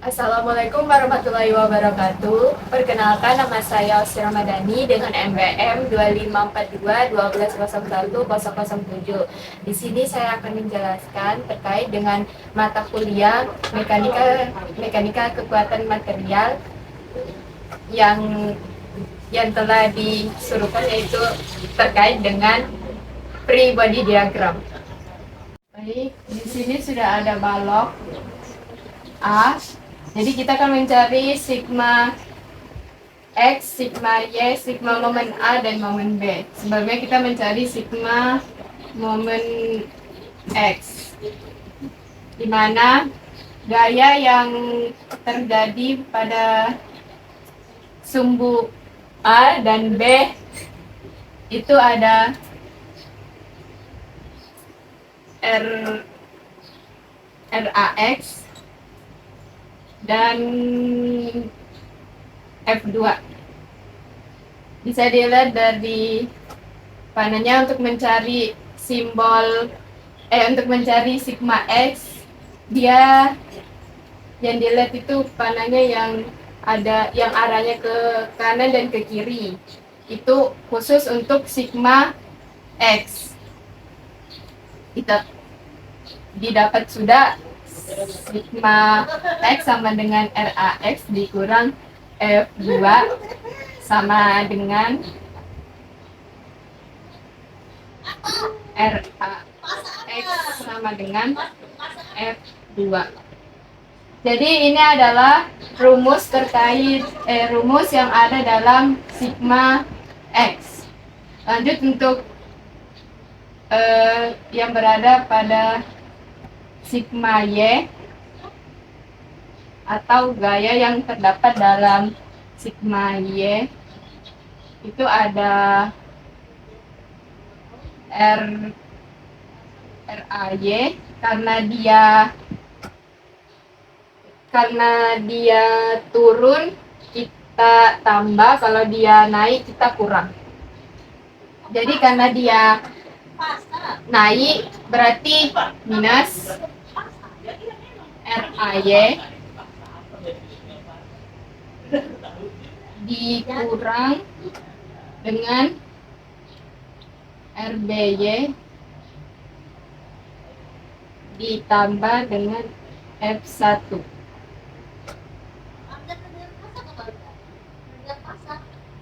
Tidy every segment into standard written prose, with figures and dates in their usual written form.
Assalamualaikum warahmatullahi wabarakatuh. Perkenalkan, nama saya Osy Ramadhani dengan NPM 2542 1201 007. Di sini saya akan menjelaskan terkait dengan mata kuliah mekanika kekuatan material yang telah disuruhkan, yaitu terkait dengan free body diagram. Baik, di sini sudah ada balok A. Jadi kita akan mencari sigma X, sigma Y, sigma momen A, dan momen B. Sebelumnya kita mencari sigma momen X, di mana gaya yang terjadi pada sumbu A dan B itu ada RAX dan F2. Bisa dilihat dari panahnya. Untuk mencari untuk mencari sigma X, dia yang dilihat itu panahnya yang arahnya ke kanan dan ke kiri. Itu khusus untuk sigma X. Kita didapat sudah sigma X sama dengan RAX dikurang F2 sama dengan RAX sama dengan F2. Jadi ini adalah rumus rumus yang ada dalam sigma X. Lanjut untuk yang berada pada sigma Y atau gaya yang terdapat dalam sigma Y, itu ada RAY. Karena dia turun kita tambah, kalau dia naik kita kurang. Jadi karena dia naik berarti minus RAY dikurang dengan RBY ditambah dengan F1.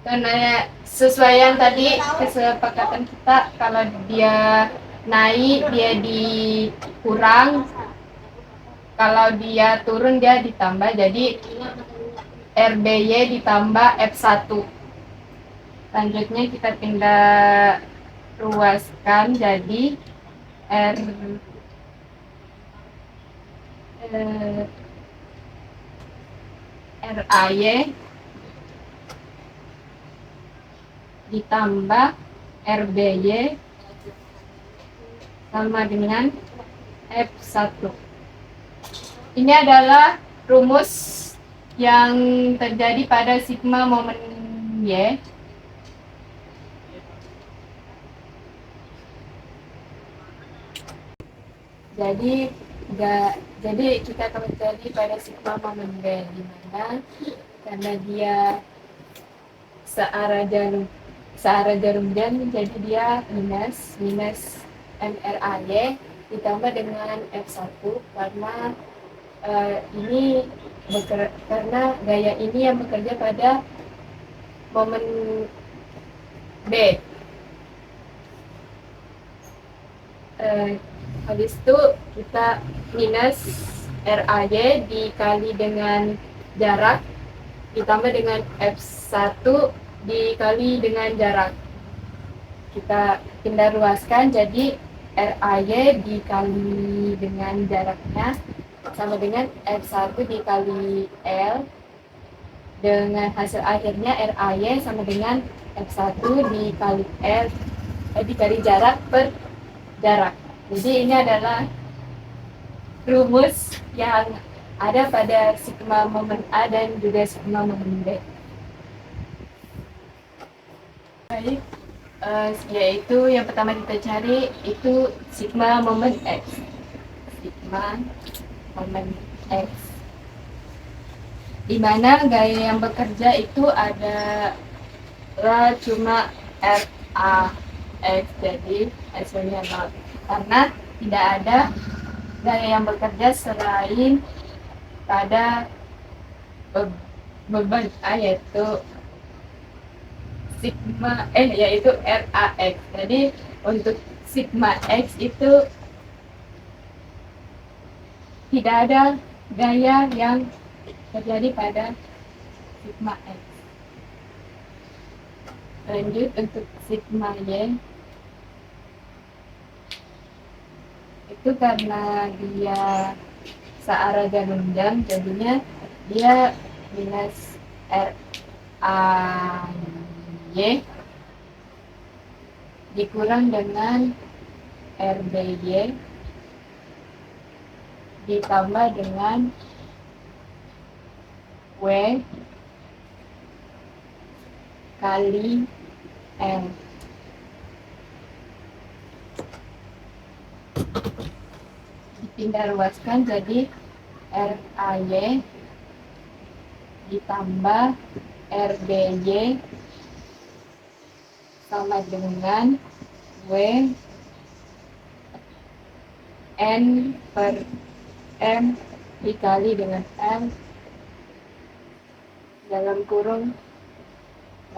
Karena sesuai yang tadi kesepakatan kita, kalau dia naik dia dikurang, kalau dia turun dia ditambah. Jadi RBY ditambah F1. Selanjutnya kita pindah ruaskan jadi RAY ditambah RBY sama dengan F1. Ini adalah rumus yang terjadi pada sigma momen Y. Jadi kita akan mencari pada sigma momen B, di mana karena dia searah jarum jam, jadi dia minus MRAY ditambah dengan F1 karena karena gaya ini yang bekerja pada momen B. Habis itu kita minus RAY dikali dengan jarak ditambah dengan F1 dikali dengan jarak. Kita pindah ruaskan jadi RAY dikali dengan jaraknya sama dengan F1 dikali L, dengan hasil akhirnya RAY sama dengan F1 dikali L dikali jarak per jarak. Jadi ini adalah rumus yang ada pada sigma momen A dan juga sigma momen B. Baik, yaitu yang pertama kita cari itu sigma momen X. Sigma momen X. di mana gaya yang bekerja itu ada cuma R A X, jadi hasilnya 0 karena tidak ada gaya yang bekerja selain pada beban A yaitu yaitu RAX. Jadi untuk sigma X itu tidak ada gaya yang terjadi pada sigma X. Lanjut untuk sigma Y, itu karena dia searah jarum jam, jadinya dia minus R A Y dikurang dengan R B Y ditambah dengan W kali N. Dipindah luaskan jadi R A Y ditambah R B Y sama dengan W N per M dikali dengan M dalam kurung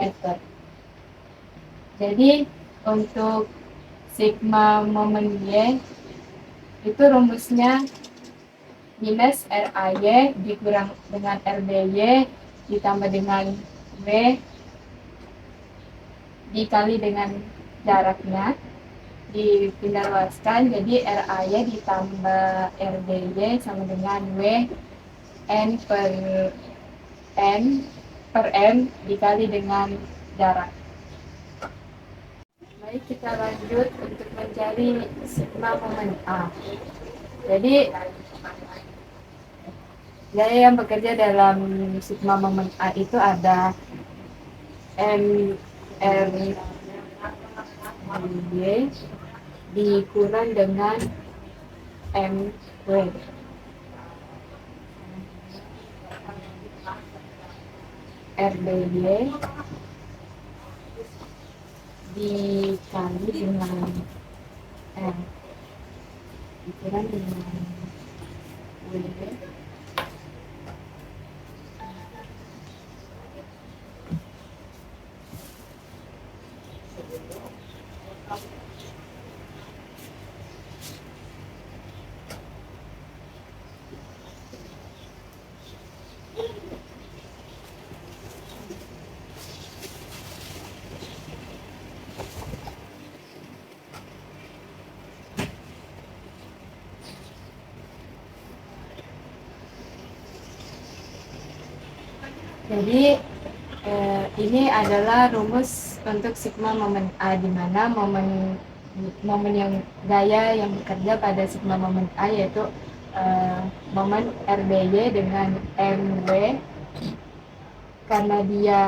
meter. Jadi untuk sigma momen Y itu rumusnya minus RAY dikurang dengan RBY ditambah dengan W dikali dengan jaraknya dipindah luaskan, jadi RAY ditambah RBY sama dengan W N per M dikali dengan jarak. Baik, kita lanjut untuk mencari sigma momen A. Jadi gaya yang bekerja dalam sigma momen A itu ada M R Y dikurang dengan M W. RBY dikali dengan M dikurang dengan W Jadi ini adalah rumus untuk sigma momen A, di mana momen yang gaya yang bekerja pada sigma momen A yaitu momen RBY dengan MW, karena dia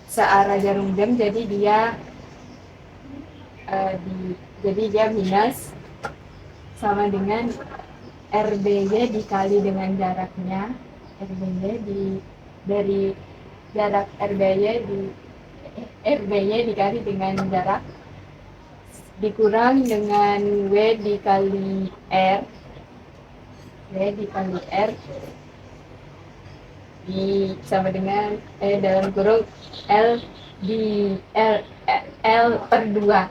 searah jarum jam, jadi dia minus sama dengan RBY dikali dengan jaraknya. Dari jarak RBY dikali dengan jarak dikurang dengan W dikali R sama dengan dalam kurung L per 2.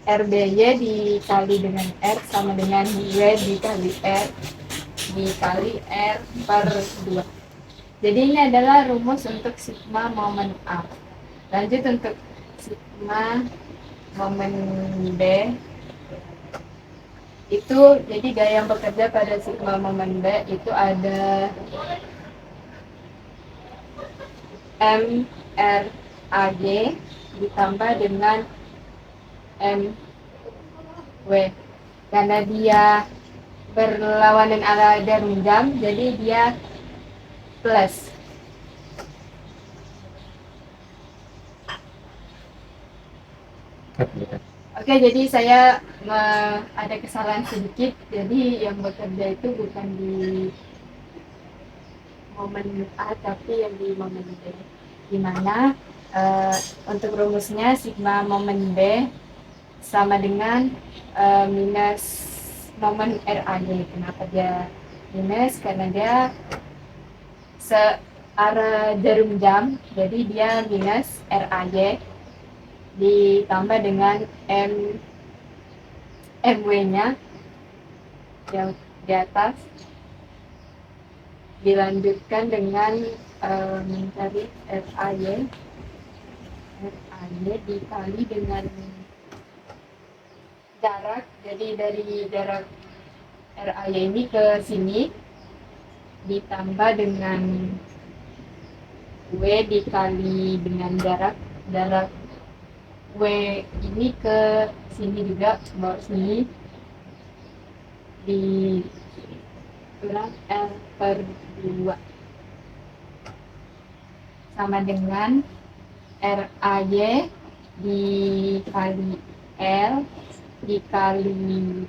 RBY dikali dengan R sama dengan W dikali R dikali R per 2. Jadi ini adalah rumus untuk sigma momen A. Lanjut untuk sigma momen B. Itu jadi gaya yang bekerja pada sigma momen B itu ada M R A G ditambah dengan M W. Karena dia berlawanan arah jarum jam, jadi dia plus. Oke, jadi saya ada kesalahan sedikit. Jadi yang bekerja itu bukan di momen A tapi yang di momen B. Di mana untuk rumusnya sigma momen B sama dengan minus momen RAY. Kenapa dia minus? Karena dia searah jarum jam, jadi dia minus RAY ditambah dengan MW-nya yang di atas, dilanjutkan dengan mencari RAY dikali dengan jarak. Jadi dari jarak RAY ini ke sini ditambah dengan W dikali dengan jarak W ini ke sini juga, bawah sini, di kurang L per 2 sama dengan RAY dikali L dikali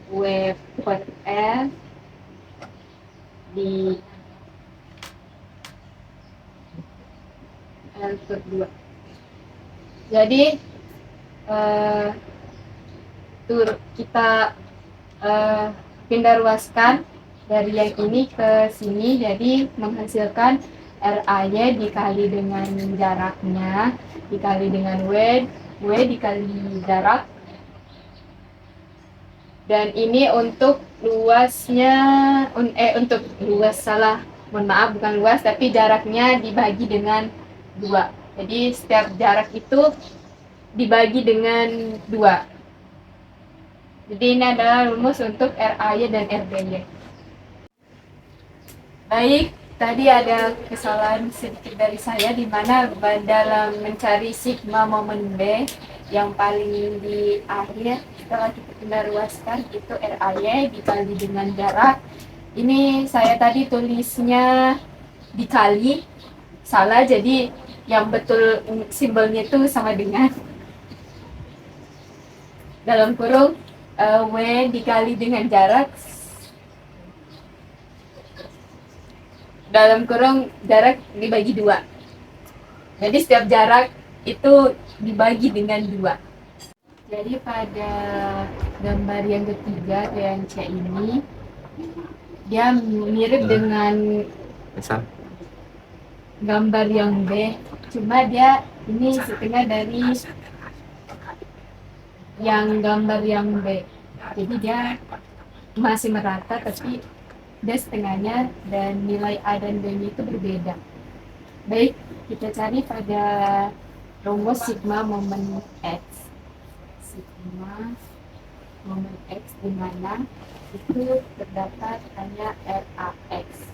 W per L di L per 2. Jadi kita pindah ruaskan dari yang ini ke sini, jadi menghasilkan RAY dikali dengan jaraknya dikali dengan W dikali jarak, dan ini untuk luasnya untuk luas, mohon maaf, bukan luas tapi jaraknya dibagi dengan 2. Jadi setiap jarak itu dibagi dengan 2. Jadi ini adalah rumus untuk RAY dan RBY. Baik, tadi ada kesalahan sedikit dari saya di mana dalam mencari sigma momen B yang paling di akhir setelah kita pindah ruaskan itu RAY dikali dengan jarak. Ini saya tadi tulisnya dikali, salah, jadi yang betul simbolnya itu sama dengan dalam kurung W dikali dengan jarak dalam kurung jarak dibagi 2. Jadi setiap jarak itu dibagi dengan 2. Jadi pada gambar yang ketiga, yang C ini, dia mirip dengan gambar yang B, cuma dia ini setengah dari yang gambar yang B. Jadi dia masih merata tapi dia setengahnya dan nilai A dan B itu berbeda. Baik, kita cari pada rumus sigma momen X. Sigma momen X di mana itu terdapat hanya RAX.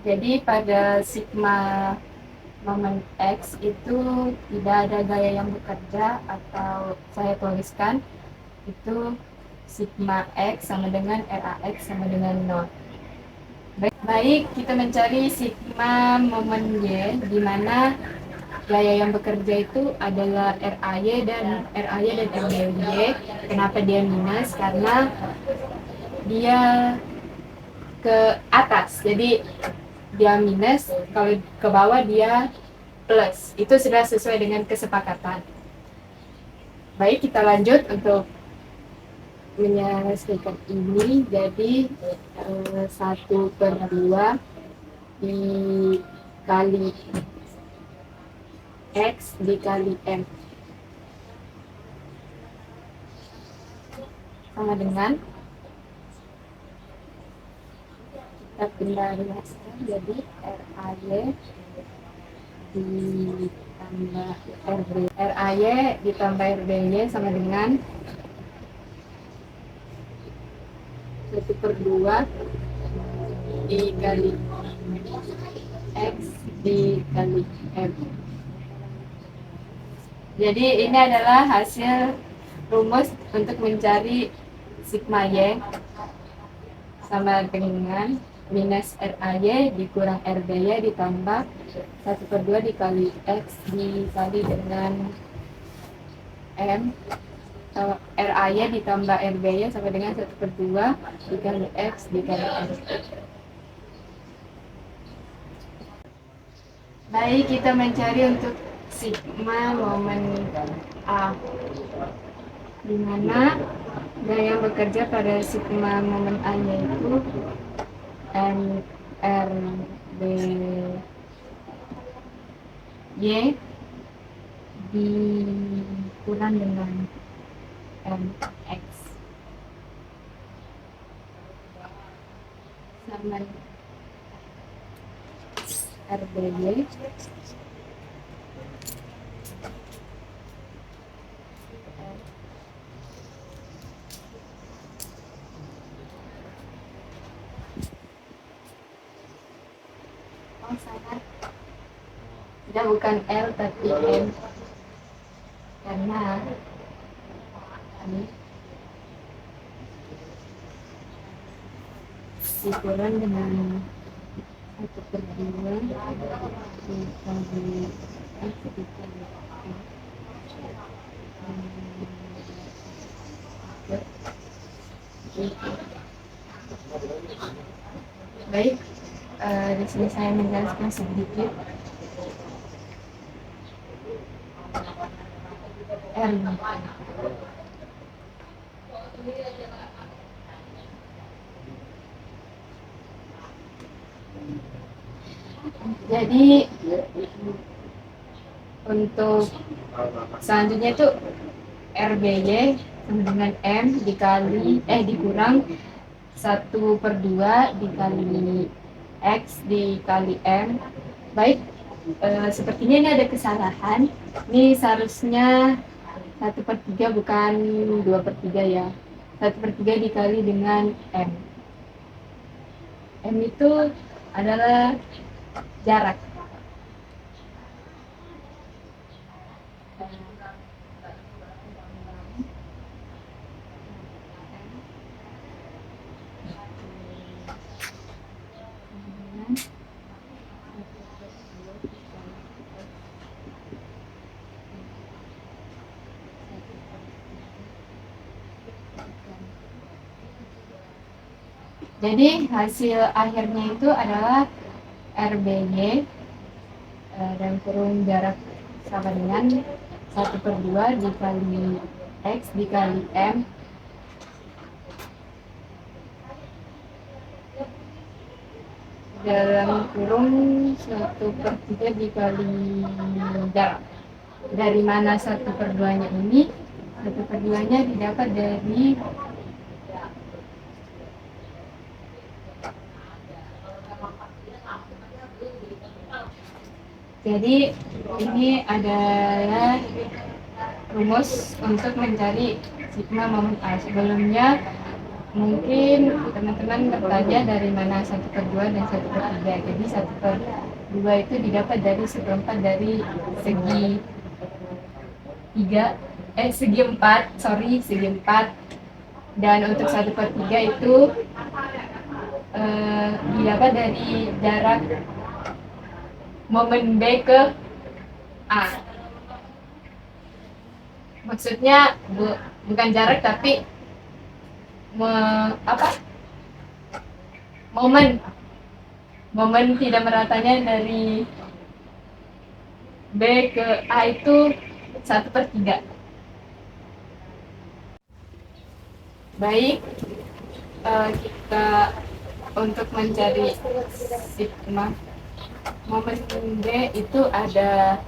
Jadi pada sigma momen X itu tidak ada gaya yang bekerja, atau saya tuliskan itu sigma X sama dengan RAX sama dengan 0. Baik, kita mencari sigma momen Y di mana gaya yang bekerja itu adalah RAY dan RBY. Kenapa dia minus? Karena dia ke atas, jadi dia minus, kalau ke bawah dia plus. Itu sudah sesuai dengan kesepakatan. Baik, kita lanjut untuk menyelesaikan ini. Jadi 1/2 dikali X dikali M sama dengan, kita pindah ruaskan, jadi RAY ditambah RBY sama dengan 1/2 dikali X dikali M. Jadi ini adalah hasil rumus untuk mencari sigma Y sama dengan minus RAY dikurang RBY ditambah 1/2 dikali X dikali dengan M, RAY ditambah RBY sama dengan 1/2 dikali X dikali M. Baik, kita mencari untuk sigma momen A, di mana gaya yang bekerja pada sigma momen A yaitu MRBY dikurang dengan MX sama RBY salah, tidak, bukan L tapi M, karena ini dikurang dengan 1/2 dikali X dikali baik. Di sini saya menjelaskan sedikit. R. Jadi untuk selanjutnya itu RBY sama dengan M dikali dikurang 1/2 dikali X dikali M. Baik, sepertinya ini ada kesalahan. Ini seharusnya 1/3 bukan 2/3 ya. 1/3 dikali dengan M. M itu adalah jarak. Jadi hasil akhirnya itu adalah RBY dan kurung jarak sama dengan 1/2 dikali X dikali M dalam kurung 1/3 dikali jarak. Dari mana 1/2-nya ini? 1/2-nya didapat dari jadi ini adalah rumus untuk mencari sigma momen A. Sebelumnya mungkin teman-teman bertanya dari mana 1/2 dan 1/3. Jadi 1/2 itu didapat dari 1/4 dari segi 4, dan untuk 1/3 itu didapat dari jarak momen B ke A. Maksudnya bukan jarak tapi momen tidak meratanya dari B ke A itu 1/3. Baik, kita untuk mencari sigma momen B itu ada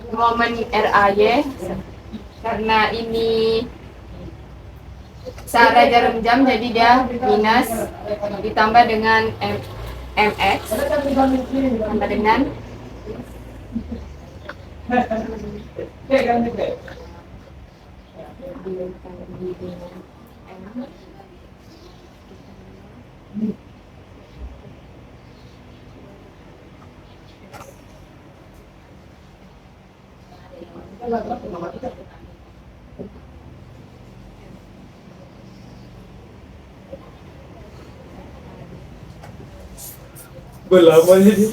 momen RAY, karena ini searah jarum jam jadi dia minus ditambah dengan MX tambah dengan lama jadi.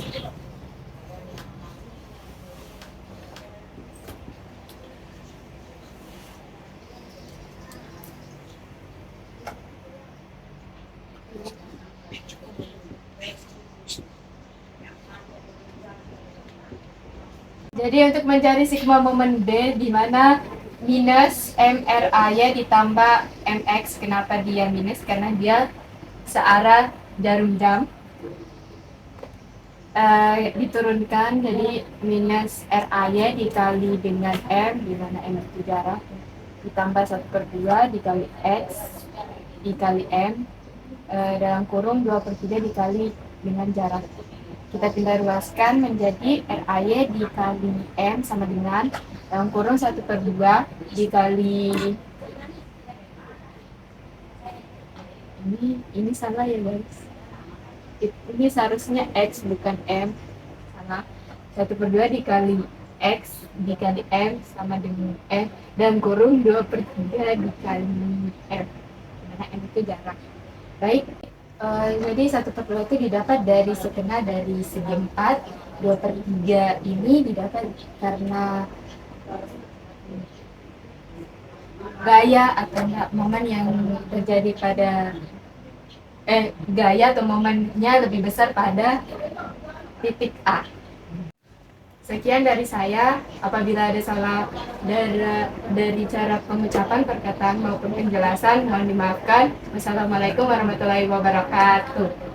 Jadi untuk mencari sigma momen D di mana minus MRA-nya ditambah MX. Kenapa dia minus? Karena dia searah jarum jam. Diturunkan jadi minus RA-nya dikali dengan M, di mana M itu jarak, ditambah 1/2 dikali X dikali M, dalam kurung 2/3 dikali dengan jarak. Kita pindah ruaskan menjadi RAY dikali M sama dengan dalam kurung 1/2 dikali ini salah ya guys, ini seharusnya X bukan M, salah. 1/2 dikali X dikali M sama dengan M dan kurung 2/3 dikali M, dimana M itu jarak. Baik, jadi 1/2 itu didapat dari setengah dari segi 4. 2/3 ini didapat karena gaya atau momen yang terjadi pada gaya atau momennya lebih besar pada titik A. Sekian dari saya. Apabila ada salah dari cara pengucapan, perkataan maupun penjelasan, mohon dimaafkan. Wassalamualaikum warahmatullahi wabarakatuh.